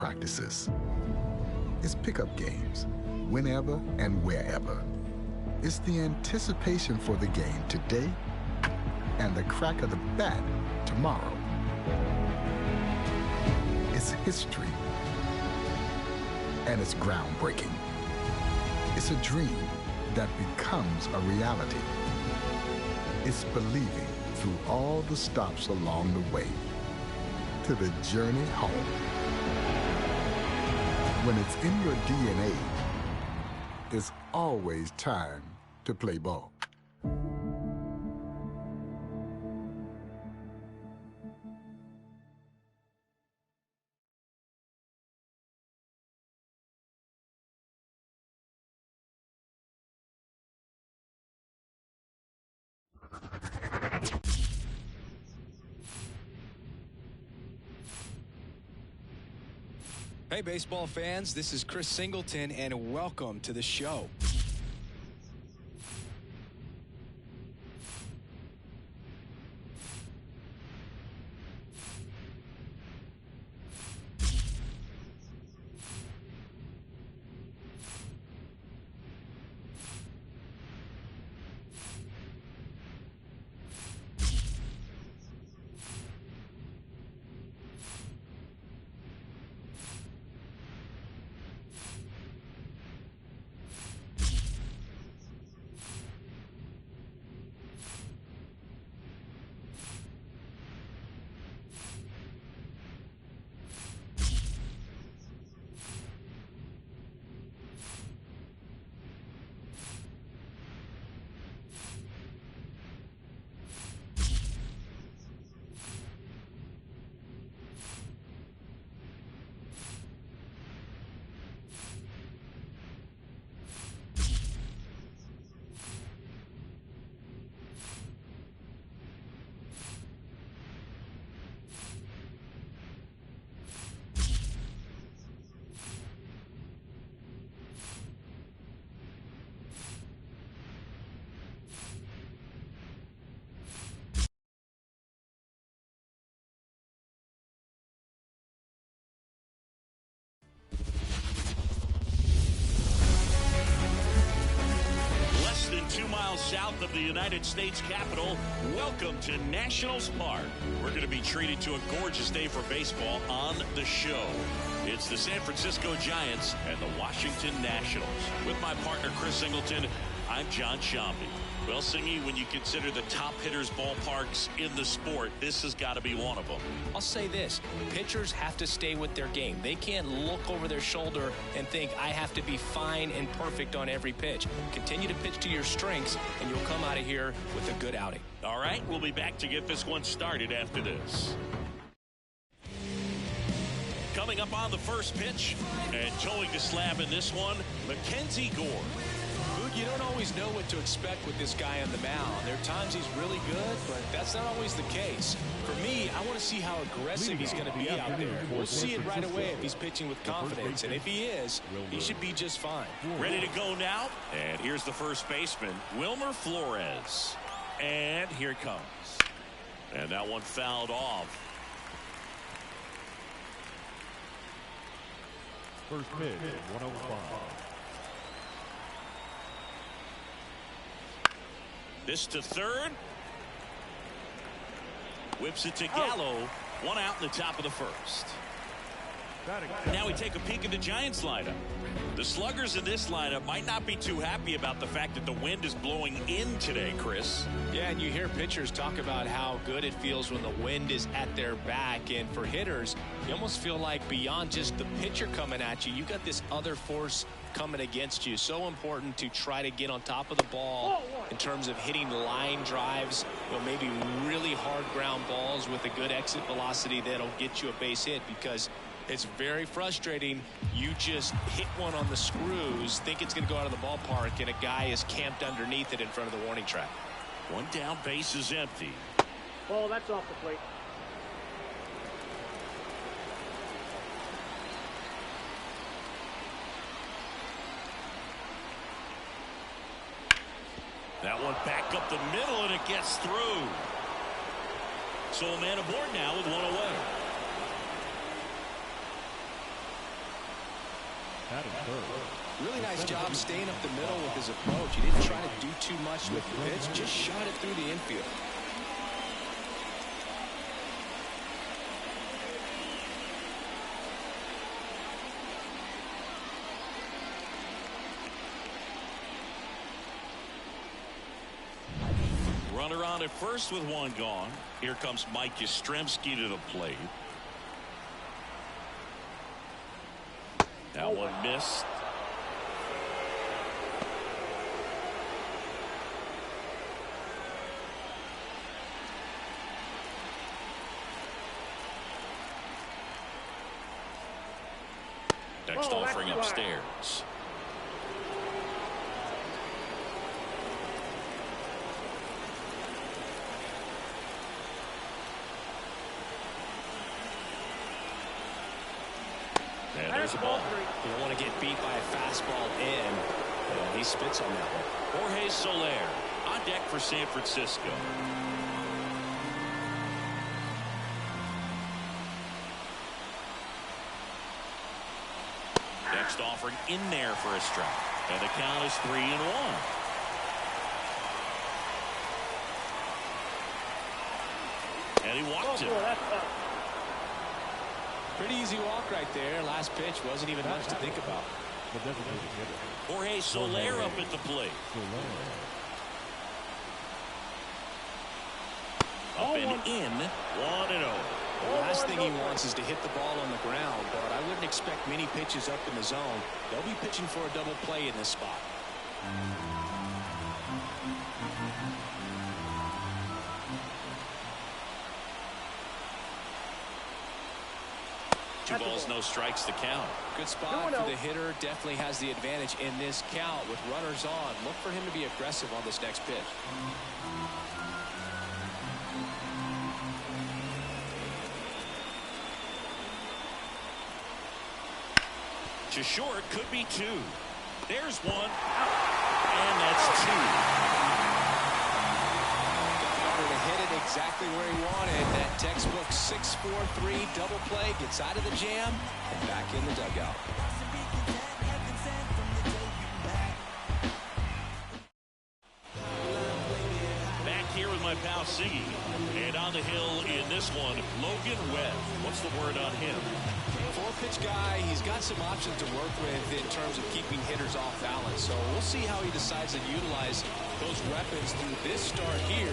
practices. It's pickup games, whenever and wherever. It's the anticipation for the game today and the crack of the bat tomorrow. It's history, and it's groundbreaking. It's a dream that becomes a reality. It's believing through all the stops along the way to the journey home. When it's in your DNA, it's always time to play ball. Hey, baseball fans, this is Chris Singleton, and welcome to the show. Less than 2 miles south of the United States Capitol, welcome to Nationals Park. We're going to be treated to a gorgeous day for baseball on the show. It's the San Francisco Giants and the Washington Nationals. With my partner, Chris Singleton, I'm John Shambi. Well, Singy, when you consider the top hitters' ballparks in the sport, this has got to be one of them. I'll say this, pitchers have to stay with their game. They can't look over their shoulder and think, I have to be fine and perfect on every pitch. Continue to pitch to your strengths, and you'll come out of here with a good outing. All right, we'll be back to get this one started after this. Coming up on the first pitch, and towing the slab in this one, Mackenzie Gore. You don't always know what to expect with this guy on the mound. There are times he's really good, but that's not always the case. For me, I want to see how aggressive he's going to be out there. We'll see it right away if he's pitching with confidence, and if he is, he should be just fine. Ready to go now, and here's the first baseman, Wilmer Flores. And here it comes. And that one fouled off. First pitch, 105. This to third. Whips it to Gallo. One out in the top of the first. Now we take a peek at the Giants lineup. The sluggers in this lineup might not be too happy about the fact that the wind is blowing in today, Chris. Yeah, and you hear pitchers talk about how good it feels when the wind is at their back. And for hitters, you almost feel like beyond just the pitcher coming at you, you got this other force coming against you. So important to try to get on top of the ball in terms of hitting line drives, maybe really hard ground balls with a good exit velocity that'll get you a base hit, because it's very frustrating. You just hit one on the screws, think it's going to go out of the ballpark, and a guy is camped underneath it in front of the warning track. One down, base is empty. Ball, that's off the plate. That one back up the middle, and it gets through. So a man aboard now with one away. Batting third. Really nice job staying up the middle with his approach. He didn't try to do too much with the pitch, just shot it through the infield. Runner on at first with one gone. Here comes Mike Yastrzemski to the plate. That one missed. Next offering upstairs. And there's a ball. You don't want to get beat by a fastball in. And he spits on that one. Jorge Soler on deck for San Francisco. Next offering in there for a strike. And the count is 3-1. And he walked it. Pretty easy walk right there. Last pitch wasn't even much to think about. Jorge Soler up at the plate. Up and in. 1-0. The last thing he wants is to hit the ball on the ground, but I wouldn't expect many pitches up in the zone. They'll be pitching for a double play in this spot. Two balls, no strikes to count. Good spot for the hitter. Definitely has the advantage in this count with runners on. Look for him to be aggressive on this next pitch. To short, could be two. There's one. And that's two. To hit it exactly where he wanted. That textbook 6-4-3 double play gets out of the jam and back in the dugout. Back here with my pal Siggy. And on the hill in this one, Logan Webb. What's the word on him? Four-pitch guy. He's got some options to work with in terms of keeping hitters off balance. So we'll see how he decides to utilize those weapons through this start here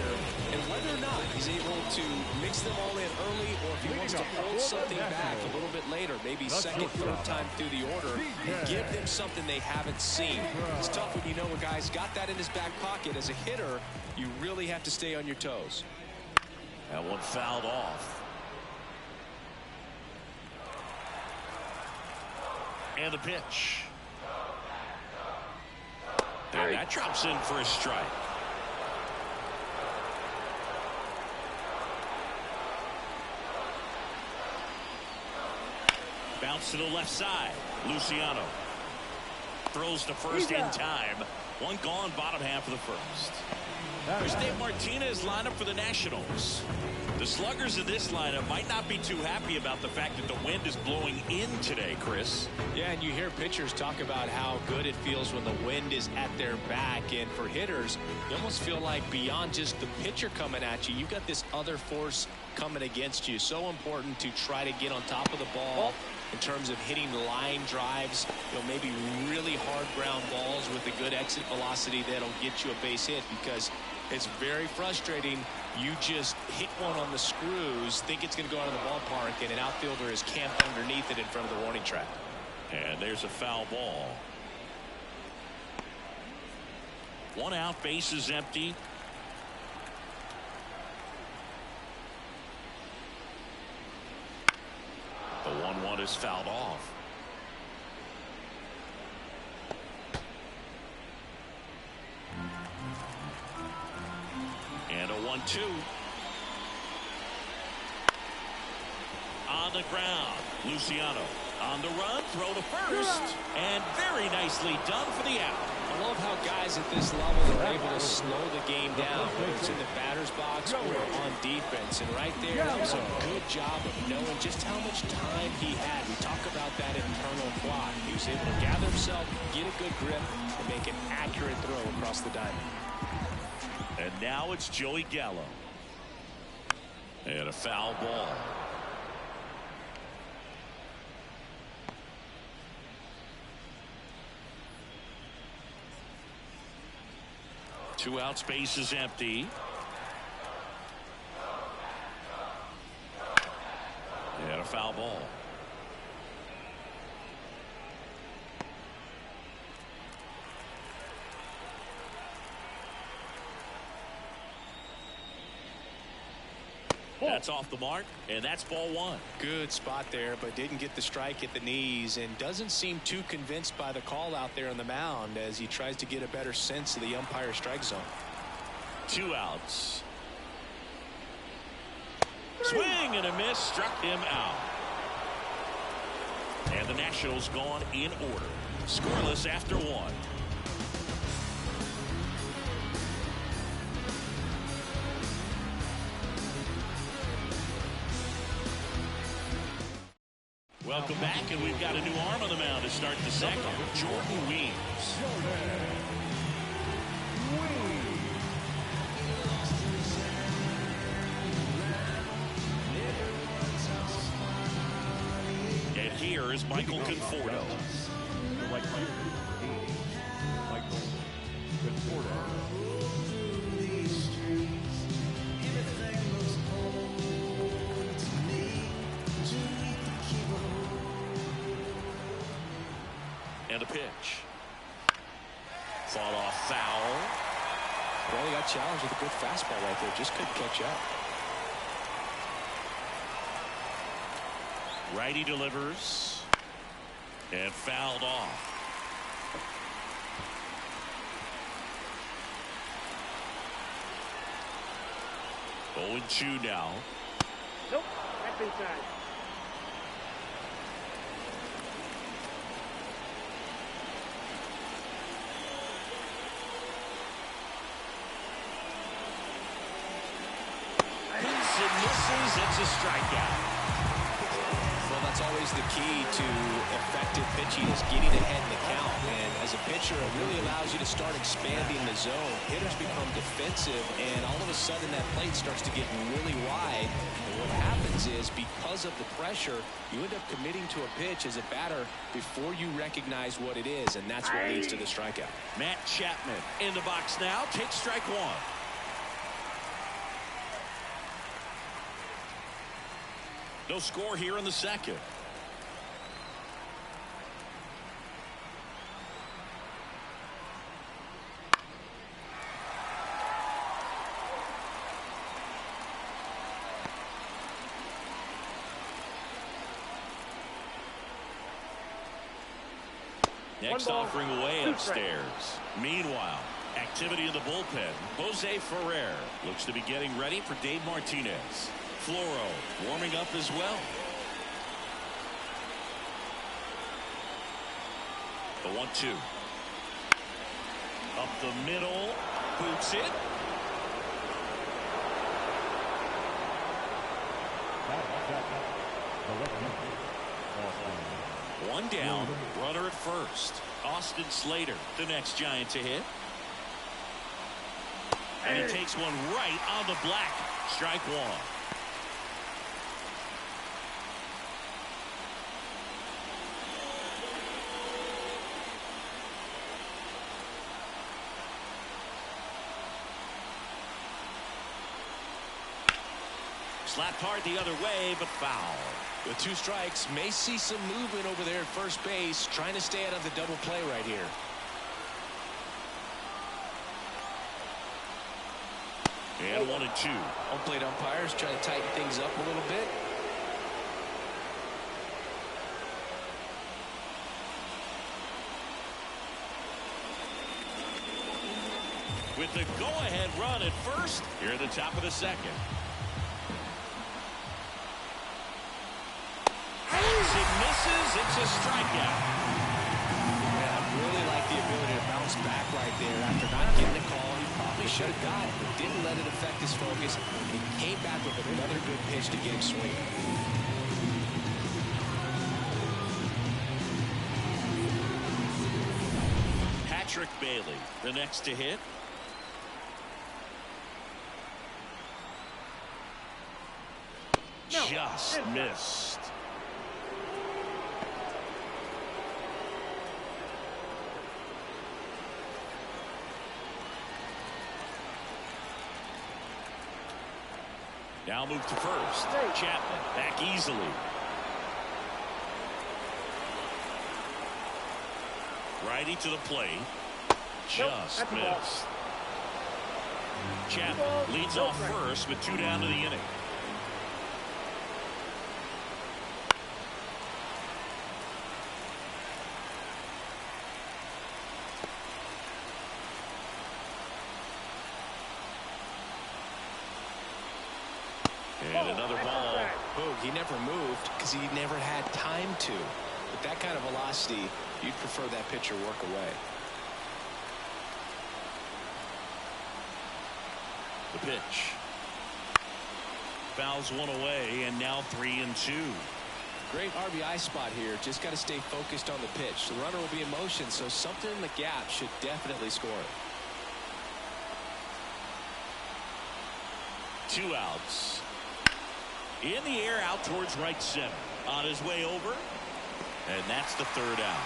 and whether or not he's able to mix them all in early or if he wants to hold something back a little bit later, maybe second, third time through the order, and give them something they haven't seen. It's tough when you know a guy's got that in his back pocket. As a hitter, you really have to stay on your toes. That one fouled off. And the pitch. And that drops in for a strike. Bounce to the left side. Luciano throws to first in time. One gone, bottom half of the first. Here's Dave Martinez lineup for the Nationals. The sluggers in this lineup might not be too happy about the fact that the wind is blowing in today, Chris. Yeah, and you hear pitchers talk about how good it feels when the wind is at their back. And for hitters, you almost feel like beyond just the pitcher coming at you, you've got this other force coming against you. So important to try to get on top of the ball in terms of hitting line drives, maybe really hard ground balls with a good exit velocity that'll get you a base hit, because it's very frustrating. You just hit one on the screws, think it's going to go out of the ballpark, and an outfielder is camped underneath it in front of the warning track. And there's a foul ball. One out, base is empty. The 1-1 is fouled off. And a 1-2. On the ground, Luciano on the run, throw to first, and very nicely done for the out. love how guys at this level are able to slow the game down, whether it's in the batter's box or on defense. And right there, that was a good job of knowing just how much time he had. We talk about that internal clock. He was able to gather himself, get a good grip, and make an accurate throw across the diamond. And now it's Joey Gallo. And a foul ball. Two outs, base is empty. And a foul ball. That's off the mark, and that's ball one. Good spot there, but didn't get the strike at the knees, and doesn't seem too convinced by the call out there on the mound as he tries to get a better sense of the umpire strike zone. Two outs. Swing and a miss, struck him out. And the Nationals gone in order. Scoreless after one. Welcome back, and we've got a new arm on the mound to start the second. Jordan Weems. And here is Michael Conforto. The right fielder, Michael Conforto. And a pitch. Fought off foul. Well, he got challenged with a good fastball right there. Just couldn't catch up. Righty delivers. And fouled off. Oh, 0-2 now. Nope, that's inside. Misses, it's a strikeout. Well, that's always the key to effective pitching is getting ahead in the count. And as a pitcher, it really allows you to start expanding the zone. Hitters become defensive, and all of a sudden that plate starts to get really wide. And what happens is, because of the pressure, you end up committing to a pitch as a batter before you recognize what it is, and that's what leads to the strikeout. Matt Chapman in the box now. Takes strike one. No score here in the second. Next offering away upstairs. Meanwhile, activity in the bullpen. Jose Ferrer looks to be getting ready for Dave Martinez. Floro warming up as well. The 1-2. Up the middle. Boots it. One down. Runner at first. Austin Slater, the next Giant to hit. And he takes one right on the black. Strike one. Slapped hard the other way, but foul. With two strikes, may see some movement over there at first base, trying to stay out of the double play right here. And 1-2. Home plate umpires trying to tighten things up a little bit. With the go-ahead run at first, here at the top of the second. Misses, it's a strikeout. Yeah, I really like the ability to bounce back right there after not getting a call. He probably should have got it, but didn't let it affect his focus. And he came back with another good pitch to get him swinging. Patrick Bailey, the next to hit. Just missed. Now move to first. Chapman back easily. Righty to the plate. Just missed. Chapman leads off first with 2 down to the inning. And another ball. Oh, he never moved because he never had time to. With that kind of velocity, you'd prefer that pitcher work away. The pitch. Fouls one away, and now 3-2. Great RBI spot here. Just got to stay focused on the pitch. The runner will be in motion, so something in the gap should definitely score it. 2 outs. In the air out towards right center. On his way over. And that's the 3rd out.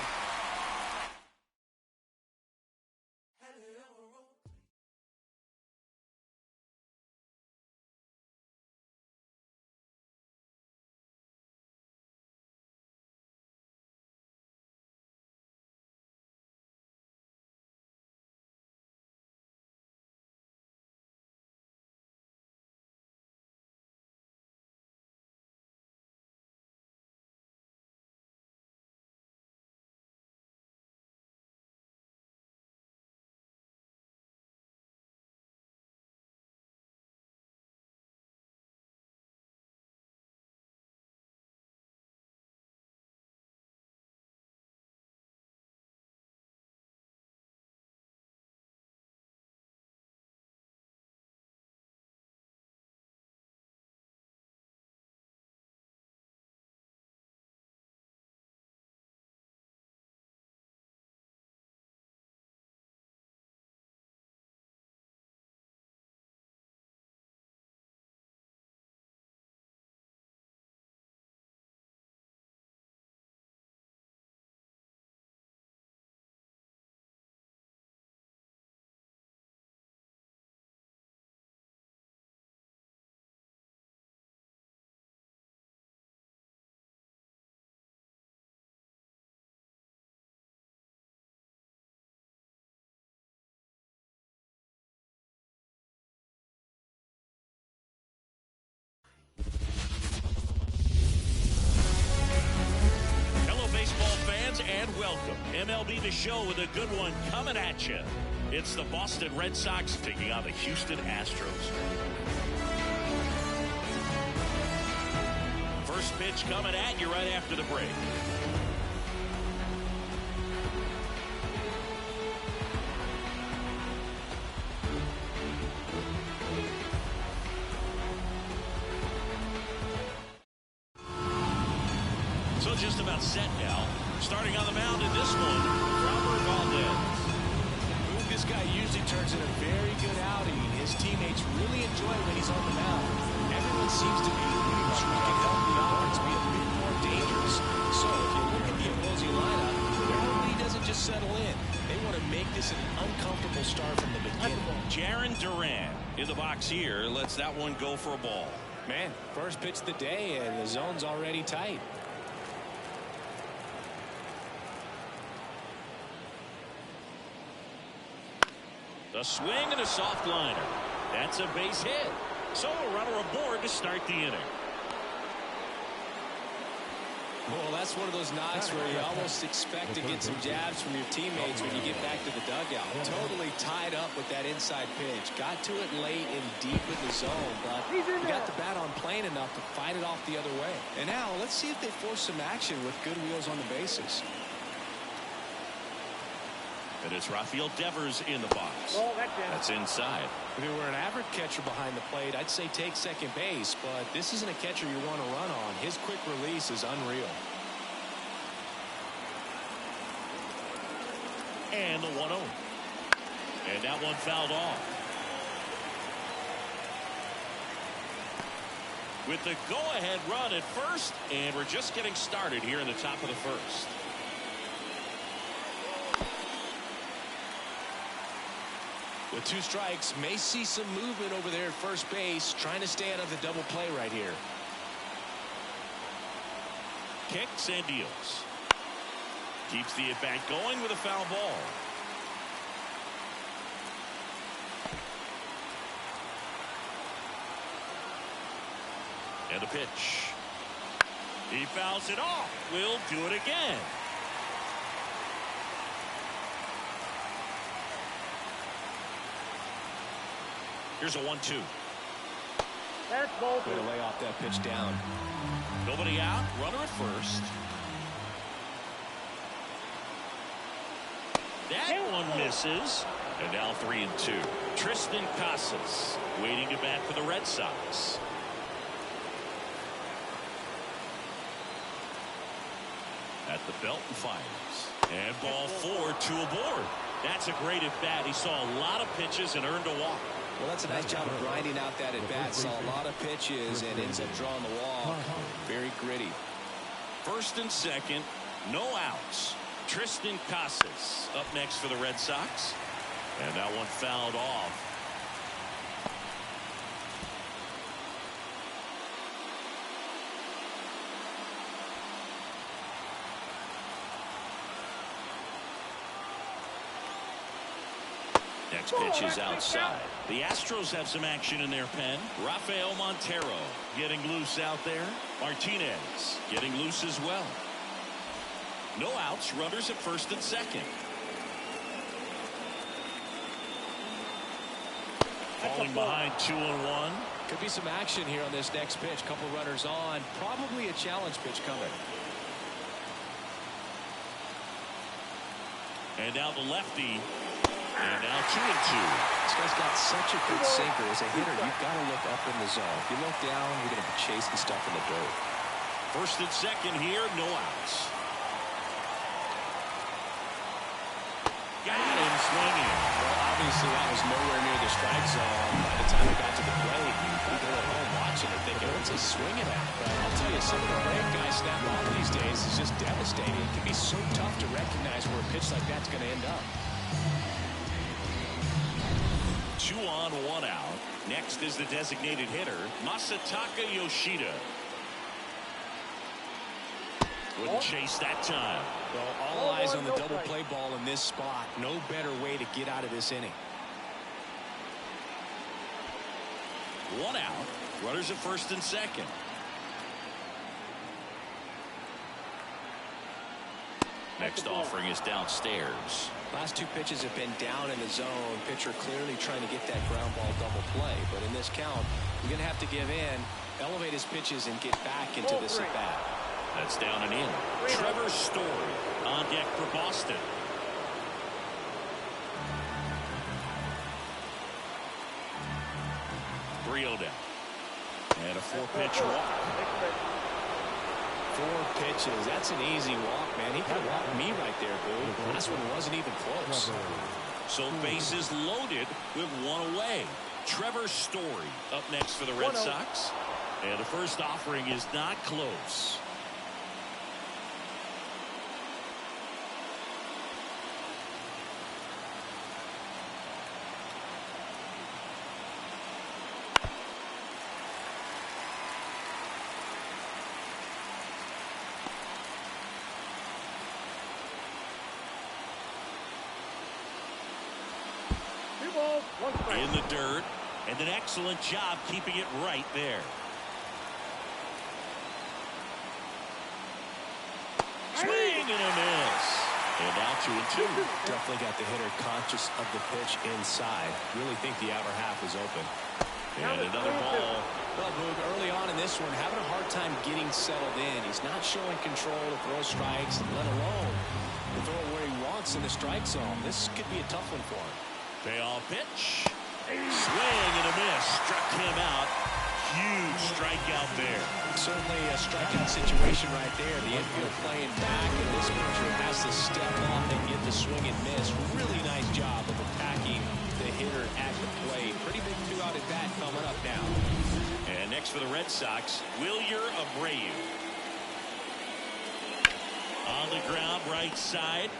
And welcome. MLB The Show with a good one coming at you. It's the Boston Red Sox taking on the Houston Astros. First pitch coming at you right after the break. So just about set now. Starting on the mound in this one, Robert Valdez. This guy usually turns in a very good outing. His teammates really enjoy when he's on the mound. Everyone seems to be pretty much looking to help the offense be a bit more dangerous. So if you look at the opposing lineup, everybody doesn't just settle in. They want to make this an uncomfortable start from the beginning. Jarren Duran in the box here. Lets that one go for a ball. Man, first pitch of the day, and the zone's already tight. A swing and a soft liner. That's a base hit. So a runner aboard to start the inning. Well, that's one of those knocks where you almost expect to get some jabs from your teammates when you get back to the dugout. Totally tied up with that inside pitch. Got to it late and deep in the zone, but he got the bat on plane enough to fight it off the other way. And now let's see if they force some action with good wheels on the bases. And it's Rafael Devers in the box. Oh, That's inside. If you were an average catcher behind the plate, I'd say take second base, but this isn't a catcher you want to run on. His quick release is unreal. And the 1-0. And that one fouled off. With the go-ahead run at first, and we're just getting started here in the top of the first. With 2 strikes, may see some movement over there at first base, trying to stay out of the double play right here. Kicks and deals. Keeps the at-bat going with a foul ball. And the pitch. He fouls it off. We'll do it again. Here's a 1-2. That's both. Way to lay off that pitch down. Nobody out. Runner at first. That one misses. And now 3-2. Tristan Casas waiting to bat for the Red Sox. At the belt and fires. And ball 4, 2 aboard. That's a great at bat. He saw a lot of pitches and earned a walk. Well, that's a nice job of grinding out that at bat. Saw a lot of pitches and ends up drawing the walk. Very gritty. First and second, no outs. Tristan Casas up next for the Red Sox. And that one fouled off. Next pitch is outside. The Astros have some action in their pen. Rafael Montero getting loose out there. Martinez getting loose as well. No outs. Runners at first and second. Falling behind 2-1. Could be some action here on this next pitch. Couple runners on. Probably a challenge pitch coming. And now the lefty. And now 2-2. This guy's got such a good sinker. As a hitter, you've got to look up in the zone. If you look down, you're going to be chasing stuff in the dirt. First and second here, no outs. Got him swinging. Well, obviously, that was nowhere near the strike zone. By the time it got to the plate, people at home watching it thinking, what's he swinging at? But I'll tell you, some of the brave guys snap off these days is just devastating. It can be so tough to recognize where a pitch like that's going to end up. 2 on, 1 out. Next is the designated hitter, Masataka Yoshida. Wouldn't chase that time. Well, all eyes on the double play ball in this spot. No better way to get out of this inning. 1 out. Runners at first and second. Next offering is downstairs. Last 2 pitches have been down in the zone. Pitcher clearly trying to get that ground ball double play. But in this count, you're going to have to give in, elevate his pitches, and get back into this at bat. That's down and in. Trevor Story on deck for Boston. Down. And a 4-pitch walk. 4 pitches. That's an easy walk, man. He could have walked me right there, Boo. Last one wasn't even close. So bases loaded with 1 away. Trevor Story up next for the Red Sox. And the first offering is not close. In the dirt, and an excellent job keeping it right there. Swing and a miss. And now 2-2. Definitely got the hitter conscious of the pitch inside. Really think the outer half is open. And another ball. Well, Boog, early on in this one, having a hard time getting settled in. He's not showing control to throw strikes, let alone to throw it where he wants balance in the strike zone. This could be a tough one for him. Payoff pitch. Swing and a miss. Struck him out. Huge strikeout there. Certainly a strikeout situation right there. The infield playing back, and this pitcher has to step off and get the swing and miss. Really nice job of attacking the hitter at the plate. Pretty big two-out at bat coming up now. And next for the Red Sox, Wilyer Abreu. On the ground, right side.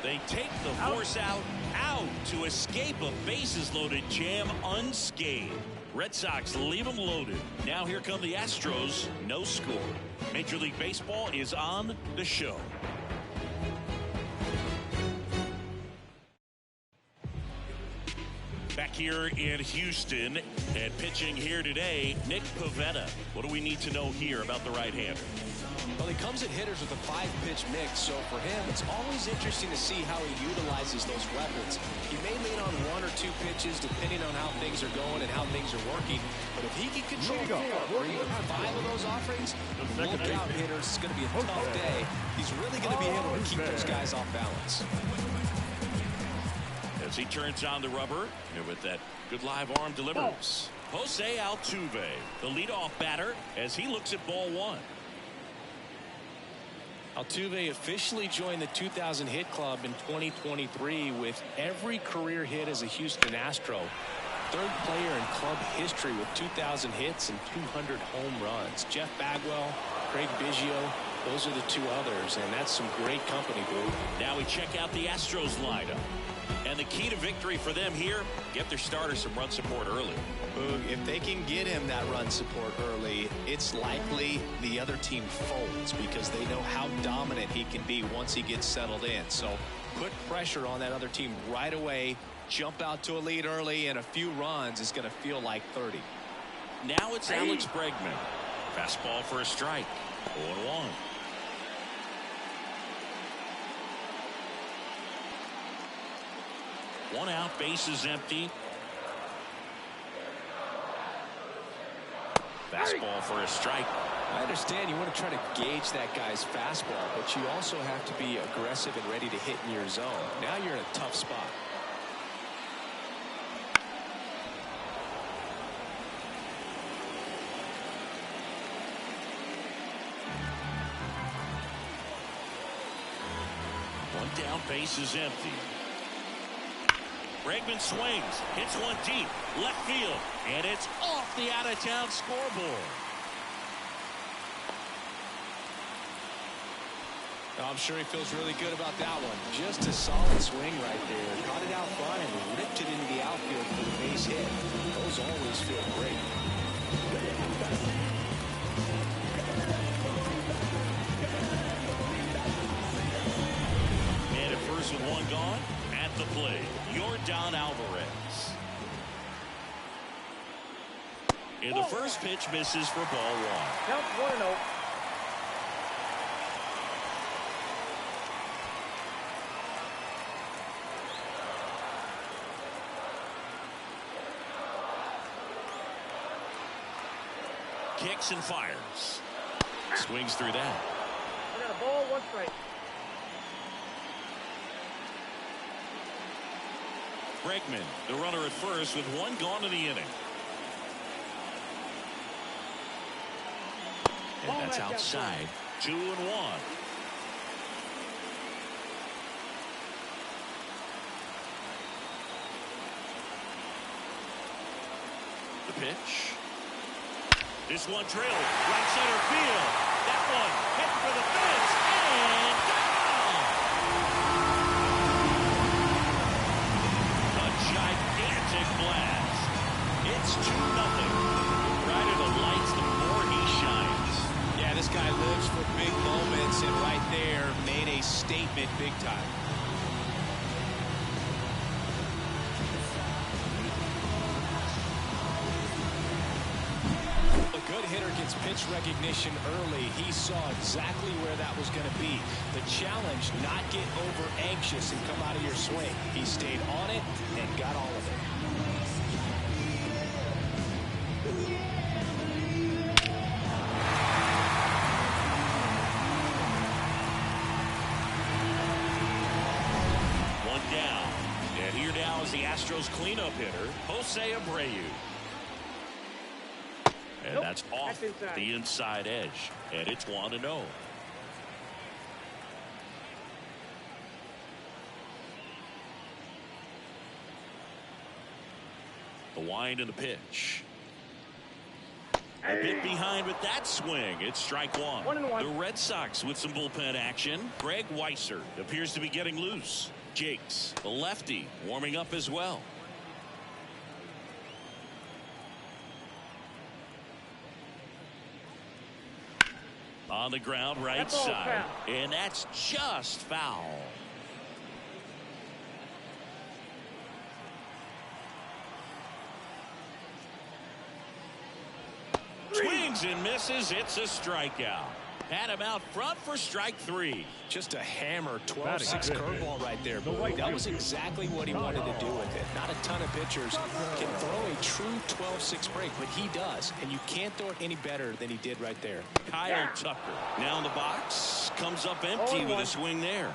They take the force out to escape a bases-loaded jam unscathed. Red Sox leave them loaded. Now here come the Astros. No score. Major League Baseball is on the show. Back here in Houston and pitching here today, Nick Pivetta. What do we need to know here about the right-hander? Well, he comes at hitters with a 5-pitch mix, so for him, it's always interesting to see how he utilizes those weapons. He may lean on 1 or 2 pitches depending on how things are going and how things are working, but if he can control 4 or even 5 of those offerings, look out, hitters. It's going to be a tough day. He's really going to be able to keep those guys off balance. As he turns on the rubber, and with that good live arm delivers. Jose Altuve, the leadoff batter, as he looks at ball 1. Altuve officially joined the 2,000 hit club in 2023 with every career hit as a Houston Astro. 3rd player in club history with 2,000 hits and 200 home runs. Jeff Bagwell, Craig Biggio, those are the 2 others, and that's some great company, Boo. Now we check out the Astros lineup. And the key to victory for them here, get their starter some run support early. If they can get him that run support early, it's likely the other team folds because they know how dominant he can be once he gets settled in. So put pressure on that other team right away, jump out to a lead early, and a few runs is going to feel like 30. Now it's Alex Bregman. Fastball for a strike. 0-1. One out, base is empty. Fastball for a strike. I understand you want to try to gauge that guy's fastball, but you also have to be aggressive and ready to hit in your zone. Now you're in a tough spot. One down, base is empty. Bregman swings, hits one deep, left field, and it's off the out-of-town scoreboard. I'm sure he feels really good about that one. Just a solid swing right there. Caught it out front and ripped it into the outfield for the base hit. Those always feel great. And at first with one gone, at the plate, Yordan Alvarez. And the first pitch misses for ball 1. Count 1-0. Kicks and fires. Swings through that. We got a ball, 1 strike. Bregman, the runner at first with one gone in the inning. And that's outside. 2-1. The pitch. This one drilled right center field. That one hit for the fence and down. A gigantic blast. It's 2-0. The brighter the lights, the more he shines. Yeah, this guy lives for big moments, and right there made a statement big time. Hitter gets pitch recognition early. He saw exactly where that was going to be. The challenge, not get over anxious and come out of your swing. He stayed on it and got all of it. is the Astros cleanup hitter, Jose Abreu. And that's off the inside edge. And it's 1-0. The wind and the pitch. A bit behind with that swing. It's strike one. 1-1. The Red Sox with some bullpen action. Greg Weisser appears to be getting loose. Jakes, the lefty, warming up as well. On the ground, right side. And that's just foul. Swings and misses. It's a strikeout. Had him out front for strike three. Just a hammer 12-6 curveball right there. That was exactly what he wanted to do with it. Not a ton of pitchers can throw a true 12-6 break, but he does. And you can't throw it any better than he did right there. Kyle Tucker now in the box. Comes up empty with a swing there.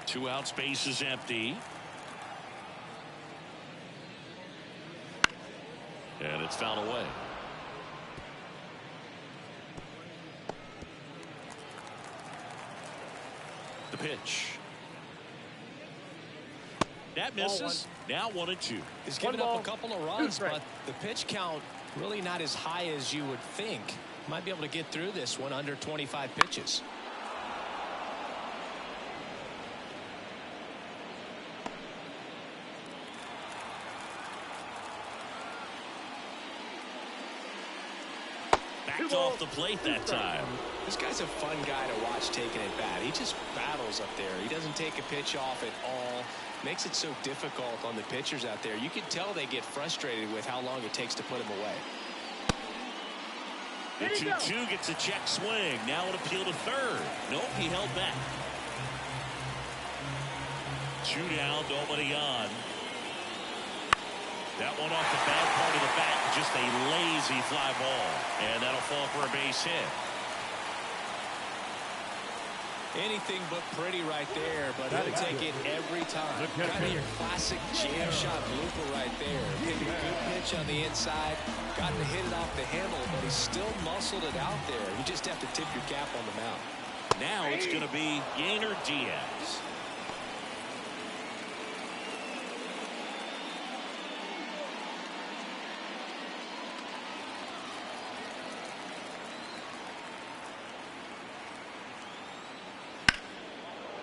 Two out, space is empty. And it's fouled away. The pitch. That misses. Now 1-2. He's given up a couple of runs, but the pitch count really not as high as you would think. Might be able to get through this one under 25 pitches. Backed off the plate that time. This guy's a fun guy to watch taking it bat. He just battles up there. He doesn't take a pitch off at all. Makes it so difficult on the pitchers out there. You can tell they get frustrated with how long it takes to put him away. The 2-2 gets a check swing. Now an appeal to third. Nope, he held back. 2 down, nobody on. That one off the bad part of the bat. Just a lazy fly ball. And that'll fall for a base hit. Anything but pretty right there, but he'll take it every time. Kind of your classic jam shot blooper right there. Hit a good pitch on the inside, got to hit it off the handle, but he still muscled it out there. You just have to tip your cap on the mound. Now it's going to be Yainer Diaz.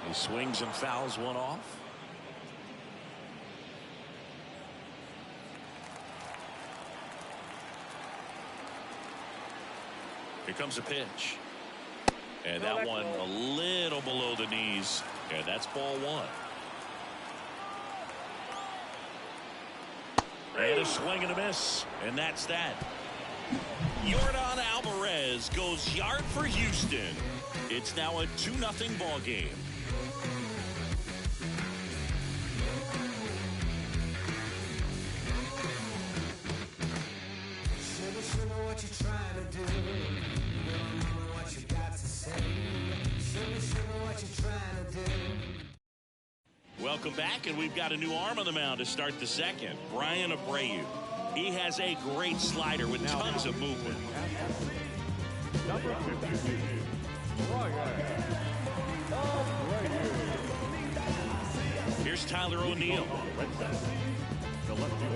He swings and fouls one off. Here comes a pitch. And that one a little below the knees. And that's ball one. And a swing and a miss. And that's that. Yordan Alvarez goes yard for Houston. It's now a 2-0 ball game. Welcome back, and we've got a new arm on the mound to start the second. Brian Abreu. He has a great slider with tons of movement. Number 52, Here's Tyler O'Neill. the lefty,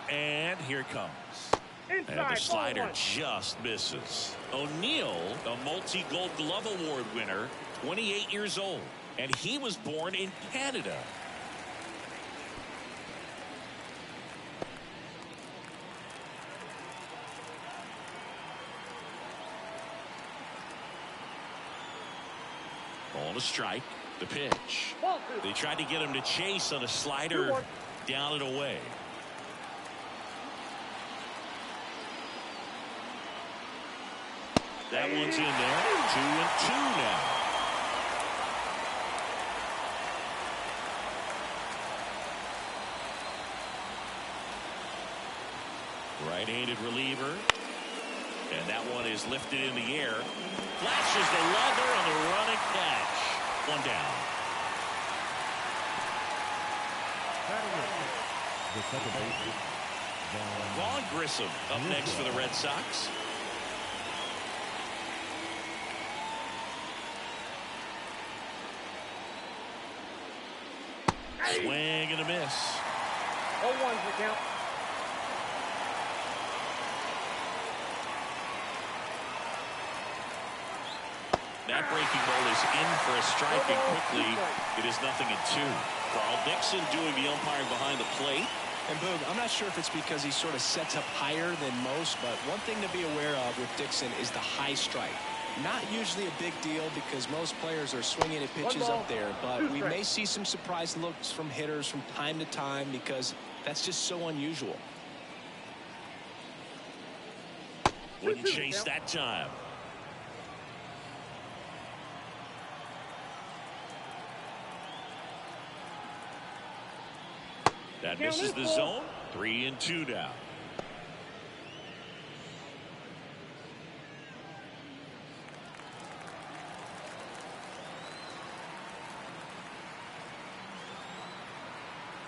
And here it comes. And the slider just misses. O'Neill, a multi-Gold Glove Award winner, 28 years old. And he was born in Canada. On a strike, the pitch. They tried to get him to chase on a slider, down and away. That one's in there. 2-2 now. Right-handed reliever. And that one is lifted in the air. Flashes the leather on the running catch. One down. The second baseman, Vaughn Grissom up next for the Red Sox. Swing and a miss. 0-1's the count. That breaking ball is in for a strike, and quickly it is 0-2. Carl Dixon doing the umpiring behind the plate. And Boog, I'm not sure if it's because he sort of sets up higher than most, but one thing to be aware of with Dixon is the high strike. Not usually a big deal because most players are swinging at pitches up there, but we may see some surprise looks from hitters from time to time because that's just so unusual. Wouldn't chase that time. That misses the zone. 3-2 now.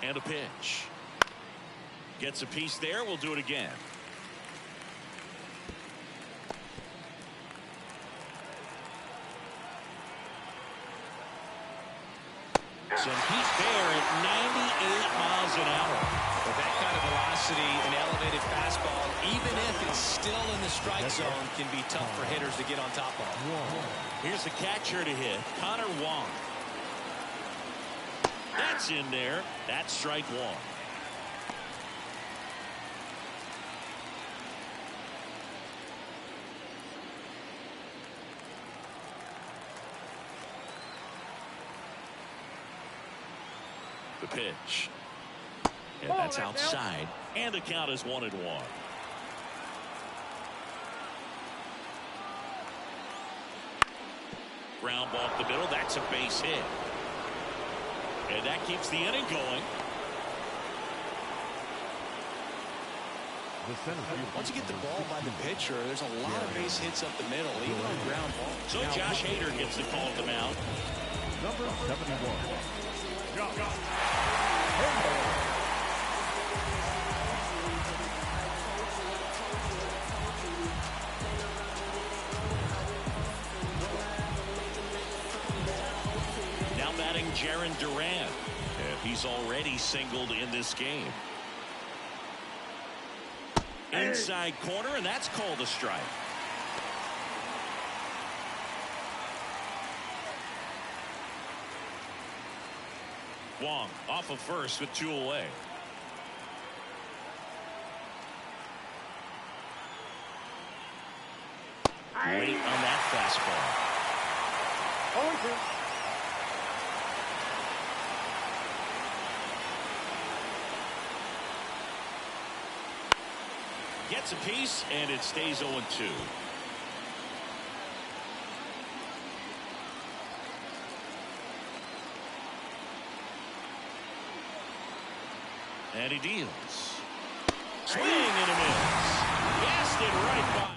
And a pitch. Gets a piece there. We'll do it again. Some heat there at 98 miles an hour. With that kind of velocity, an elevated fastball, even if it's still in the strike zone, can be tough for hitters to get on top of. Here's the catcher to hit, Connor Wong. That's in there. That's strike one. The pitch. And that's outside. And the count is 1-1. Ground ball up the middle. That's a base hit. And that keeps the inning going. Once you get the ball by the pitcher, there's a lot of base hits up the middle, even on ground ball. So Josh Hader gets the call at the mound. number 71. Now batting Jaron Durant. And he's already singled in this game. Inside corner, and that's called a strike. Wong off of first with 2 away. Late on that fastball. 0-2. Gets a piece, and it stays 0-2. And he deals. Swing and a miss. Gassed it right by.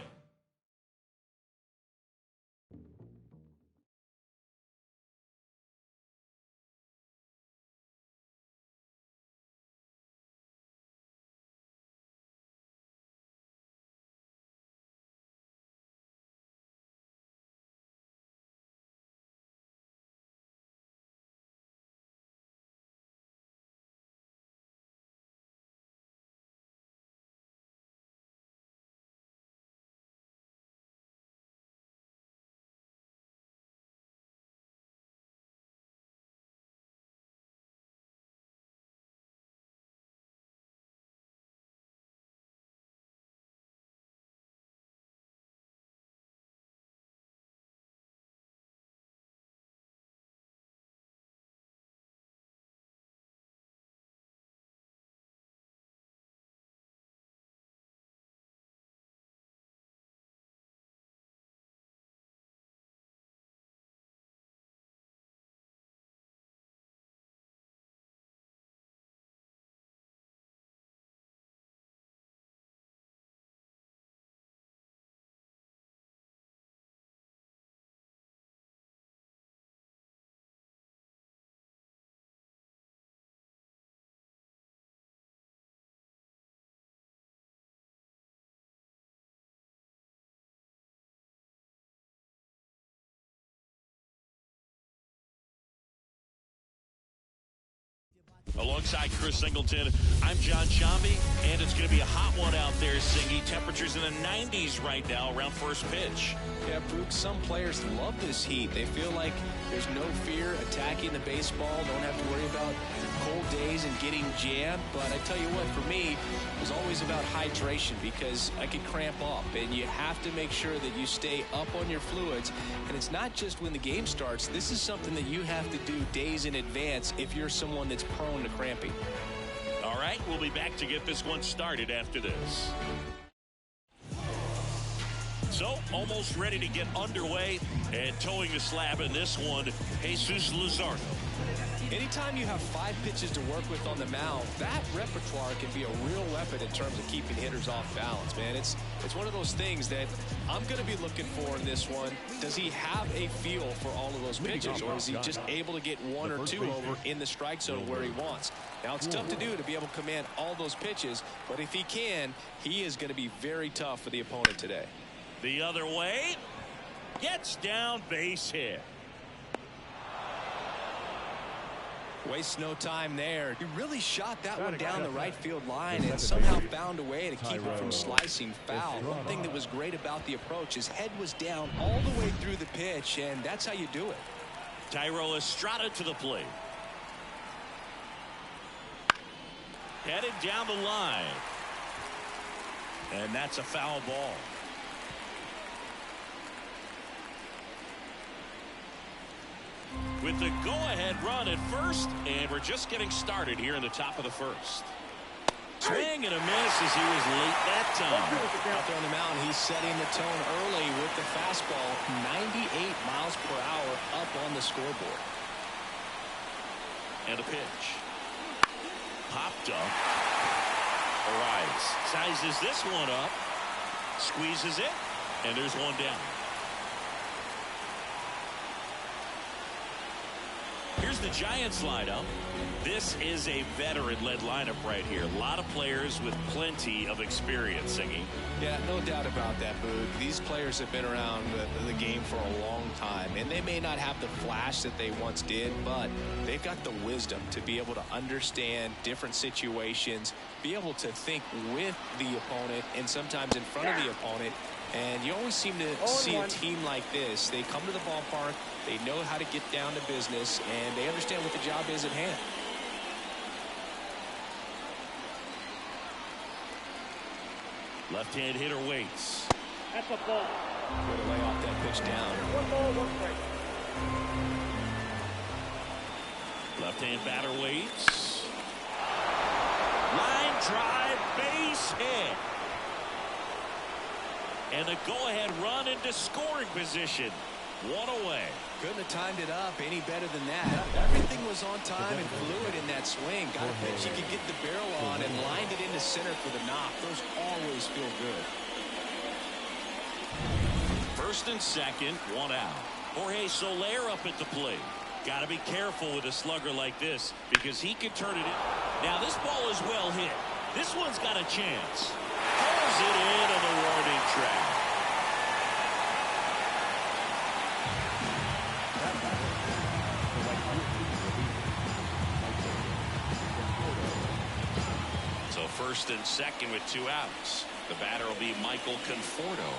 Alongside Chris Singleton, I'm John Shambi, and it's going to be a hot one out there, Singy. Temperatures in the 90s right now around first pitch. Yeah, Brooks, some players love this heat. They feel like there's no fear attacking the baseball, don't have to worry about cold days and getting jammed. But I tell you what, for me, it was always about hydration because I could cramp up, and you have to make sure that you stay up on your fluids. And it's not just when the game starts. This is something that you have to do days in advance if you're someone that's prone to cramping. All right, we'll be back to get this one started after this. So, almost ready to get underway, and towing the slab in this one, Jesus Luzardo. Anytime you have 5 pitches to work with on the mound, that repertoire can be a real weapon in terms of keeping hitters off balance, man. It's one of those things that I'm going to be looking for in this one. Does he have a feel for all of those pitches, or is he just able to get 1 or 2 over in the strike zone where he wants? Now, it's tough to do to be able to command all those pitches, but if he can, he is going to be very tough for the opponent today. The other way, gets down, base hit. Wastes no time there. He really shot that one down the right field line and somehow found a way to keep it from slicing foul. One thing that was great about the approach, his head was down all the way through the pitch, and that's how you do it. Thairo Estrada to the plate. Headed down the line. And that's a foul ball. With the go-ahead run at first, and we're just getting started here in the top of the first. Swing and a miss as he was late that time. Out there on the mound, he's setting the tone early with the fastball, 98 miles per hour up on the scoreboard. And a pitch. Popped up. Arias sizes this one up, squeezes it, and there's one down. Here's the Giants lineup. This is a veteran-led lineup right here. A lot of players with plenty of experience, Singy. Yeah, no doubt about that, Boog. These players have been around the game for a long time, and they may not have the flash that they once did, but they've got the wisdom to be able to understand different situations, be able to think with the opponent and sometimes in front of the opponent. And you always seem to see a team like this. They come to the ballpark, they know how to get down to business, and they understand what the job is at hand. Left-hand hitter waits. That's a ball. Way to lay off that pitch down. 1 ball, 1 strike. Left-hand batter waits. Line drive, base hit. And the go-ahead run into scoring position. 1 away. Couldn't have timed it up any better than that. Everything was on time and fluid in that swing. Got a pitch he could get the barrel on and lined it into center for the knock. Those always feel good. First and second, 1 out. Jorge Soler up at the plate. Got to be careful with a slugger like this because he could turn it in. Now this ball is well hit. This one's got a chance. Pulls it in on the warning track. So first and second with 2 outs. The batter will be Michael Conforto.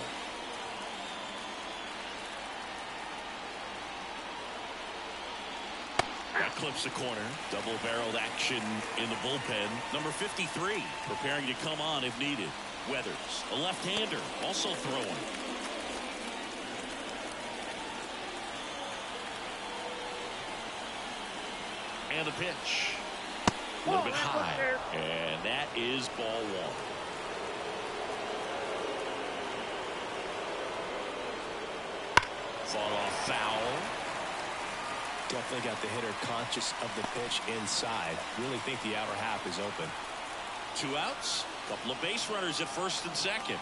That clips the corner. Double-barreled action in the bullpen. Number 53 preparing to come on if needed. Weathers, a left-hander, also throwing. And the pitch. A little bit high. And that is ball 1. Fought off foul. Definitely got the hitter conscious of the pitch inside. Really think the outer half is open. 2 outs. Couple of base runners at first and second.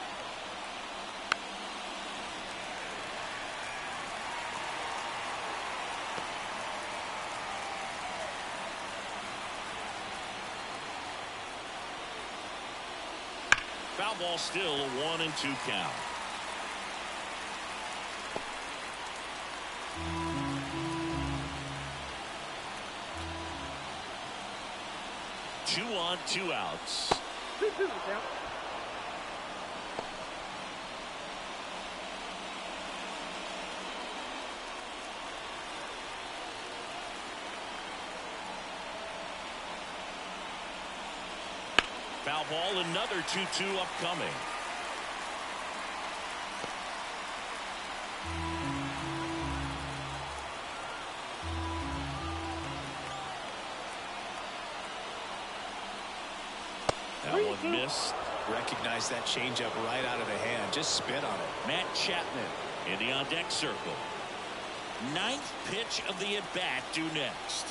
Foul ball still, a 1-2 count. 2 on, 2 outs. 2-2 is out. Foul ball, another 2-2 upcoming. That one missed. Recognize that changeup right out of the hand. Just spit on it. Matt Chapman in the on-deck circle. 9th pitch of the at-bat due next.